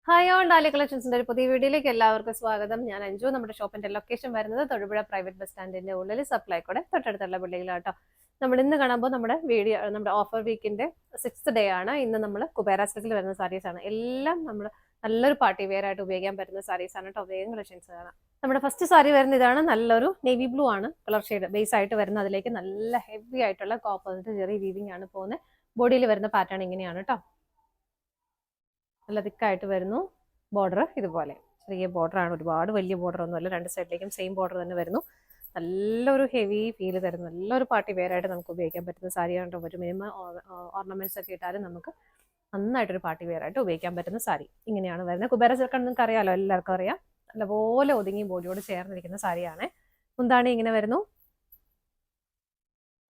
Hi all ഡാലി കളക്ഷൻസിന്റെ ഒരു പുതിയ വീഡിയോയിലേക്ക് എല്ലാവർക്കും സ്വാഗതം. ഞാൻ അഞ്ജു. നമ്മുടെ ഷോപ്പിന്റെ ലൊക്കേഷൻ വരുന്നത് തൊടുപുഴ പ്രൈവറ്റ് ബസ് സ്റ്റാൻഡിന്റെ ഉള്ളിൽ സപ്ലൈക്കോടെ തൊട്ടടുത്തുള്ള ബിൽഡിങ്ങിലാട്ടോ. നമ്മൾ ഇന്ന് കാണുമ്പോൾ നമ്മുടെ ഓഫർ വീക്കിന്റെ 6th ഡേ ആണ്. ഇന്ന് നമ്മൾ കുബേര സിൽക്കിൽ വരുന്ന സാരീസ് ആണ്. എല്ലാം നമ്മൾ നല്ലൊരു പാർട്ടി വെയർ ആയിട്ട് ഉപയോഗിക്കാൻ പറ്റുന്ന സാരീസ് ആണ് കേട്ടോ. വേഗം കളക്ഷൻസ് കാണാം. നമ്മുടെ ഫസ്റ്റ് സാരി വരുന്ന ഇതാണ്. നല്ലൊരു നേവി ബ്ലൂ ആണ് കളർ ഷെയ്ഡ് ബേസ് ആയിട്ട് വരുന്ന. അതിലേക്ക് നല്ല ഹെവി ആയിട്ടുള്ള കോപ്പർ ചെറിയ വീവിംഗ് ആണ് പോകുന്നത്. ബോഡിയിൽ വരുന്ന പാറ്റേൺ ഇങ്ങനെയാണ് കേട്ടോ. നല്ല തിക്കായിട്ട് വരുന്നു. ബോർഡർ ഇതുപോലെ ചെറിയ ബോർഡറാണ്, ഒരുപാട് വലിയ ബോർഡർ ഒന്നുമല്ല. രണ്ട് സൈഡിലേക്കും സെയിം ബോർഡർ തന്നെ വരുന്നു. നല്ലൊരു ഹെവി ഫീൽ തരുന്നു. നല്ലൊരു പാർട്ടി വെയർ ആയിട്ട് നമുക്ക് ഉപയോഗിക്കാൻ പറ്റുന്ന സാരിയാണ്. ഒരു മിനിമം ഓർണമെന്റ്സ് ഒക്കെ ഇട്ടാലും നമുക്ക് നന്നായിട്ടൊരു പാർട്ടി വെയർ ആയിട്ട് ഉപയോഗിക്കാൻ പറ്റുന്ന സാരി ഇങ്ങനെയാണ് വരുന്നത്. കുബേര സിൽക്കാണ് നിങ്ങൾക്ക് അറിയാലോ, എല്ലാവർക്കും അറിയാം. നല്ലപോലെ ഒതുങ്ങി ബോഡിയോട് ചേർന്നിരിക്കുന്ന സാരിയാണ്. മുന്താണി ഇങ്ങനെ വരുന്നു.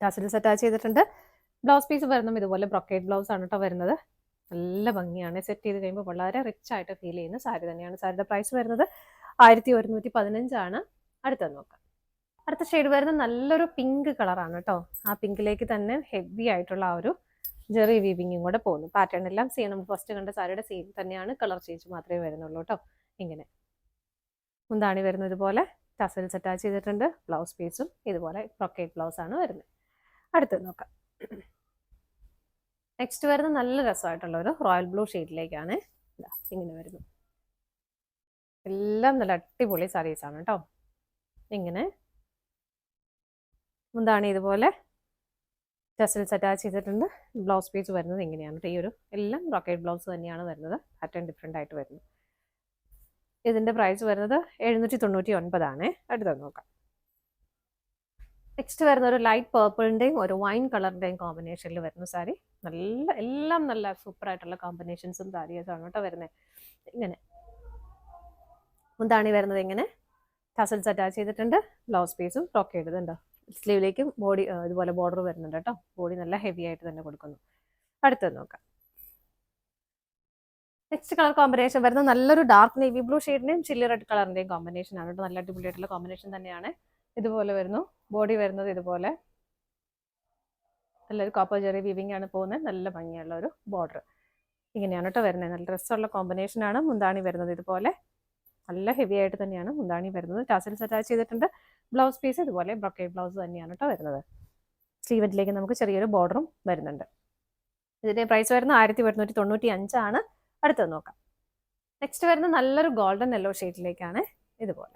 ടാസൽസ് അറ്റാച്ച് ചെയ്തിട്ടുണ്ട്. ബ്ലൗസ് പീസ് വരുന്നത് ഇതുപോലെ ബ്രൊക്കേഡ് ബ്ലൗസ് ആണ് കേട്ടോ വരുന്നത്. നല്ല ഭംഗിയാണ്. സെറ്റ് ചെയ്ത് കഴിയുമ്പോൾ വളരെ റിച്ച് ആയിട്ട് ഫീൽ ചെയ്യുന്ന സാരി തന്നെയാണ്. സാരിയുടെ പ്രൈസ് വരുന്നത് 1115 ആണ്. അടുത്തത് നോക്കാം. അടുത്ത ഷെയ്ഡ് വരുന്നത് നല്ലൊരു പിങ്ക് കളറാണ് കേട്ടോ. ആ പിങ്കിലേക്ക് തന്നെ ഹെവി ആയിട്ടുള്ള ആ ഒരു ജെറി വീവിങ്ങും കൂടെ പോകുന്നു. പാറ്റേൺ എല്ലാം സെയിം, നമ്മൾ ഫസ്റ്റ് കണ്ട സാരിയുടെ സെയിം തന്നെയാണ്. കളർ ചേഞ്ച് മാത്രമേ വരുന്നുള്ളൂ കേട്ടോ. ഇങ്ങനെ മുന്താണി വരുന്നത് ഇതുപോലെ ടസൽസ് അറ്റാച്ച് ചെയ്തിട്ടുണ്ട്. ബ്ലൗസ് പീസും ഇതുപോലെ ബ്രൊക്കേഡ് ബ്ലൗസ് ആണ് വരുന്നത്. അടുത്തത് നോക്കാം. നെക്സ്റ്റ് വരുന്നത് നല്ല രസമായിട്ടുള്ള ഒരു റോയൽ ബ്ലൂ ഷെയ്ഡിലേക്കാണ്. ഇങ്ങനെ വരുന്നു. എല്ലാം നല്ല അടിപൊളി സാരീസ് ആണ് കേട്ടോ. ഇങ്ങനെ മുന്താണി ഇതുപോലെ ടസൽസ് അറ്റാച്ച് ചെയ്തിട്ടുണ്ട്. ബ്ലൗസ് പീസ് വരുന്നത് ഇങ്ങനെയാണ്. ഈ ഒരു എല്ലാം ബ്രൊക്കേഡ് ബ്ലൗസ് തന്നെയാണ് വരുന്നത്. പാറ്റേൺ ഡിഫറെൻ്റ് ആയിട്ട് വരുന്നു. ഇതിന്റെ പ്രൈസ് വരുന്നത് 799 ആണ്. അടുത്തത് നോക്കാം. നെക്സ്റ്റ് വരുന്ന ഒരു ലൈറ്റ് പേർപ്പിളിന്റെയും ഒരു വൈൻ കളറിന്റെയും കോമ്പിനേഷനിൽ വരുന്ന സാരി. എല്ലാം നല്ല സൂപ്പർ ആയിട്ടുള്ള കോമ്പിനേഷൻസും സാരീസും കേട്ടോ വരുന്നത്. ഇങ്ങനെ മുന്താണി വരുന്നത് ഇങ്ങനെ ടസൽസ് അറ്റാച്ച് ചെയ്തിട്ടുണ്ട്. ബ്ലൗസ് പീസും ടോക്ക് ചെയ്തിട്ടുണ്ട്. സ്ലീവിലേക്കും ബോഡി ഇതുപോലെ ബോർഡർ വരുന്നുണ്ട് കേട്ടോ. ബോഡി നല്ല ഹെവി ആയിട്ട് തന്നെ കൊടുക്കുന്നു. അടുത്തത് നോക്കാം. നെക്സ്റ്റ് കളർ കോമ്പിനേഷൻ വരുന്നത് നല്ലൊരു ഡാർക്ക് നേവി ബ്ലൂ ഷെയ്ഡിന്റെയും ചില്ലി റെഡ് കളറിന്റെയും കോമ്പിനേഷൻ ആണ് കേട്ടോ. നല്ല അടിപൊളിയായിട്ടുള്ള കോമ്പിനേഷൻ തന്നെയാണ്. ഇതുപോലെ വരുന്നു. ബോഡി വരുന്നത് ഇതുപോലെ നല്ലൊരു കോപ്പർ ജെറി വീവിംഗ് ആണ് പോകുന്നത്. നല്ല ഭംഗിയുള്ള ഒരു ബോർഡർ ഇങ്ങനെയാണ് കേട്ടോ വരുന്നത്. നല്ല ഡ്രസ്സുള്ള കോമ്പിനേഷൻ ആണ്. മുന്താണി വരുന്നത് ഇതുപോലെ നല്ല ഹെവി ആയിട്ട് തന്നെയാണ് മുന്താണി വരുന്നത്. ടാസൽസ് അറ്റാച്ച് ചെയ്തിട്ടുണ്ട്. ബ്ലൗസ് പീസ് ഇതുപോലെ ബ്രൊക്കേഡ് ബ്ലൗസ് തന്നെയാണ് കേട്ടോ വരുന്നത്. സ്ലീവറ്റിലേക്ക് നമുക്ക് ചെറിയൊരു ബോർഡറും വരുന്നുണ്ട്. ഇതിന്റെ പ്രൈസ് വരുന്നത് 1195 ആണ്. അടുത്തത് നോക്കാം. നെക്സ്റ്റ് വരുന്നത് നല്ലൊരു ഗോൾഡൻ യെല്ലോ ഷെയ്ഡിലേക്കാണ്. ഇതുപോലെ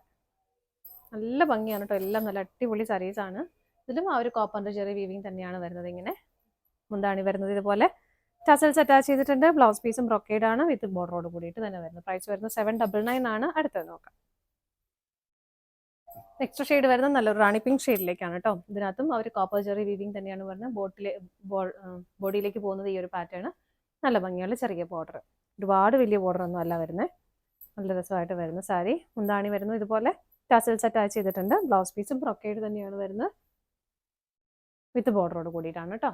നല്ല ഭംഗിയാണ് കേട്ടോ. എല്ലാം നല്ല അടിപൊളി സാരീസ് ആണ്. ഇതിലും ആ ഒരു കോപ്പറിന്റെ ചെറിയ വീവിംഗ് തന്നെയാണ് വരുന്നത്. ഇങ്ങനെ മുന്താണി വരുന്നത് ഇതുപോലെ ടസൽസ് അറ്റാച്ച് ചെയ്തിട്ടുണ്ട്. ബ്ലൗസ് പീസും ബ്രൊക്കേഡ് ആണ് വിത്ത് ബോർഡറോട് കൂടിയിട്ട് തന്നെ വരുന്നത്. പ്രൈസ് വരുന്നത് 799 ആണ്. അടുത്തത് നോക്കാം. നെക്സ്റ്റ് ഷെയ്ഡ് വരുന്നത് നല്ലൊരു റാണി പിങ്ക് ഷെയ്ഡിലേക്കാണ് കേട്ടോ. ഇതിനകത്തും അവർ കോപ്പർ ചെറിയ വീവിംഗ് തന്നെയാണ് വരുന്നത്. ബോഡിയിലേക്ക് പോകുന്നത് ഈ ഒരു പാറ്റേൺ. നല്ല ഭംഗിയുള്ള ചെറിയ ബോർഡർ, ഒരുപാട് വലിയ ബോർഡർ ഒന്നും അല്ല വരുന്നത്. നല്ല രസമായിട്ട് വരുന്ന സാരി. മുന്താണി വരുന്നു ഇതുപോലെ ടസൽസ് അറ്റാച്ച് ചെയ്തിട്ടുണ്ട്. ബ്ലൗസ് പീസും ബ്രൊക്കേഡ് തന്നെയാണ് വരുന്നത് വിത്ത് ബോർഡറോട് കൂടിയിട്ടാണ് കേട്ടോ.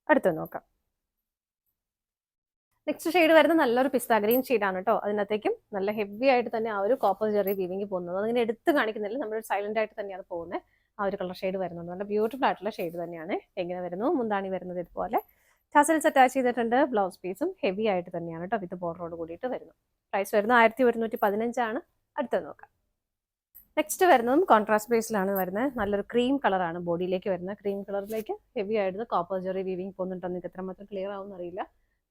അടുത്തത് നോക്കാം. നെക്സ്റ്റ് ഷെയ്ഡ് വരുന്നത് നല്ലൊരു പിസ്ത ഗ്രീൻ ഷെയ്ഡാണ് കേട്ടോ. അതിനകത്തേക്കും നല്ല ഹെവി ആയിട്ട് തന്നെ ആ ഒരു കോപ്പർ ചെറിയ വീവിംഗ് പോകുന്നത്. അതിങ്ങനെ എടുത്ത് കാണിക്കുന്നില്ല, നമ്മൾ സൈലന്റ് ആയിട്ട് തന്നെയാണ് പോകുന്നത്. ആ ഒരു കളർ ഷെയ്ഡ് വരുന്നുണ്ട്. നല്ല ബ്യൂട്ടിഫുൾ ആയിട്ടുള്ള ഷെയ്ഡ് തന്നെയാണ്. എങ്ങനെ വരുന്നു. മുന്താണി വരുന്നത് ഇതുപോലെ ടസൽസ് അറ്റാച്ച് ചെയ്തിട്ടുണ്ട്. ബ്ലൗസ് പീസും ഹെവി ആയിട്ട് തന്നെയാണ് കേട്ടോ വിത്ത് ബോർഡറോട് കൂടിയിട്ട് വരുന്നു. പ്രൈസ് വരുന്നത് 1115 ആണ്. അടുത്തത് നോക്കാം. നെക്സ്റ്റ് വരുന്നതും കോൺട്രാസ്റ്റ് ബേസിലാണ് വരുന്നത്. നല്ലൊരു ക്രീം കളറാണ് ബോഡിയിലേക്ക് വരുന്നത്. ക്രീം കളറിലേക്ക് ഹെവി ആയിട്ട് കോപ്പർ ജെറി വീവിംഗ് പോകുന്നുണ്ടോ നിങ്ങൾക്ക് എത്രമാത്രം ക്ലിയർ ആവും അറിയില്ല.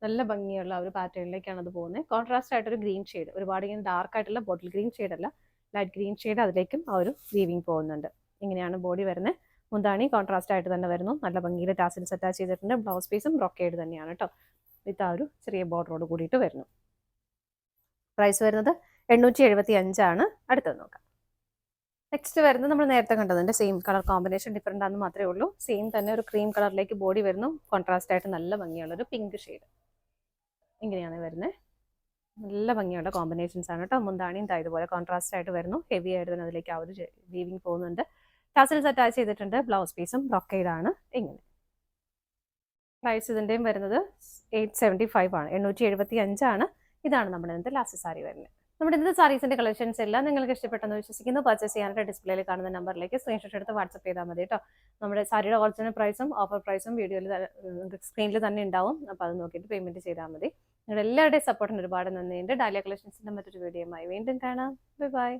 നല്ല ഭംഗിയുള്ള ഒരു പാറ്റേണിലേക്കാണ് അത് പോകുന്നത്. കോൺട്രാസ്റ്റ് ആയിട്ടൊരു ഗ്രീൻ ഷെയ്ഡ്, ഒരുപാട് ഇങ്ങനെ ഡാർക്ക് ആയിട്ടുള്ള ബോട്ടിൽ ഗ്രീൻ ഷെയ്ഡ് അല്ല, ലൈറ്റ് ഗ്രീൻ ഷെയ്ഡ്, അതിലേക്കും ആ ഒരു വീവിംഗ് പോകുന്നുണ്ട്. ഇങ്ങനെയാണ് ബോഡി വരുന്നത്. മുന്താണി കോൺട്രാസ്റ്റ് ആയിട്ട് തന്നെ വരുന്നു. നല്ല ഭംഗിയിൽ ടാസൽസ് അറ്റാച്ച് ചെയ്തിട്ടുണ്ട്. ബ്ലൗസ് പീസും ബ്രൊക്കേഡ് തന്നെയാണ് കേട്ടോ വിത്ത് ആ ഒരു ചെറിയ ബോർഡറോട് കൂടിയിട്ട് വരുന്നു. പ്രൈസ് വരുന്നത് 875 ആണ്. അടുത്തത് നോക്കാം. നെക്സ്റ്റ് വരുന്നത് നമ്മൾ നേരത്തെ കണ്ടതിന്റെ സെയിം കളർ കോമ്പിനേഷൻ ഡിഫറെന്റ് ആണെന്ന് മാത്രമേ ഉള്ളൂ. സെയിം തന്നെ ഒരു ക്രീം കളറിലേക്ക് ബോഡി വരുന്നു. കോൺട്രാസ്റ്റ് ആയിട്ട് നല്ല ഭംഗിയുള്ള ഒരു പിങ്ക് ഷെയ്ഡ് ഇങ്ങനെയാണ് വരുന്നത്. നല്ല ഭംഗിയുള്ള കോമ്പിനേഷൻസ് ആണ് കേട്ടോ. മുന്താണിയും ഇതുപോലെ കോൺട്രാസ്റ്റ് ആയിട്ട് വരുന്നു. ഹെവി ആയിട്ട് തന്നെ അതിലേക്ക് ആ ഒരു വീവിംഗ് പോകുന്നുണ്ട്. ടസൽസ് അറ്റാച്ച് ചെയ്തിട്ടുണ്ട്. ബ്ലൗസ് പീസും ബ്രൊക്കേഡ് ആണ്. ഇങ്ങനെ പ്രൈസ് ഇതിന്റെയും വരുന്നത് 875 ആണ്. 875 ആണ്. ഇതാണ് നമ്മുടെ ഇന്നത്തെ ലാസ്റ്റ് സാരി വരുന്നത്. നമ്മുടെ ഇന്നത്തെ സാരീസിന്റെ കളക്ഷൻസ് എല്ലാം നിങ്ങൾക്ക് ഇഷ്ടപ്പെട്ടെന്ന് വിശ്വസിക്കുന്നു. പർച്ചേസ് ചെയ്യാനായിട്ട് ഡിസ്പ്ലേയിൽ കാണുന്ന നമ്പറിലേക്ക് സ്ക്രീൻഷോട്ട് എടുത്ത് വാട്സ്ആപ്പ് ചെയ്താൽ മതി കേട്ടോ. നമ്മുടെ സാരിയുടെ ഒറിജിനൽ പ്രൈസും ഓഫർ പ്രൈസും വീഡിയോയിൽ സ്ക്രീനിൽ തന്നെ ഉണ്ടാവും. അപ്പോൾ അത് നോക്കിയിട്ട് പേയ്മെന്റ് ചെയ്താൽ മതി. നിങ്ങളുടെ എല്ലാവരുടെയും സപ്പോർട്ടിന് ഒരുപാട് നന്ദിയുണ്ട്. ഡാലിയ കളക്ഷൻസിന്റെ മറ്റൊരു വീഡിയോയുമായി വീണ്ടും കാണാം. Bye bye.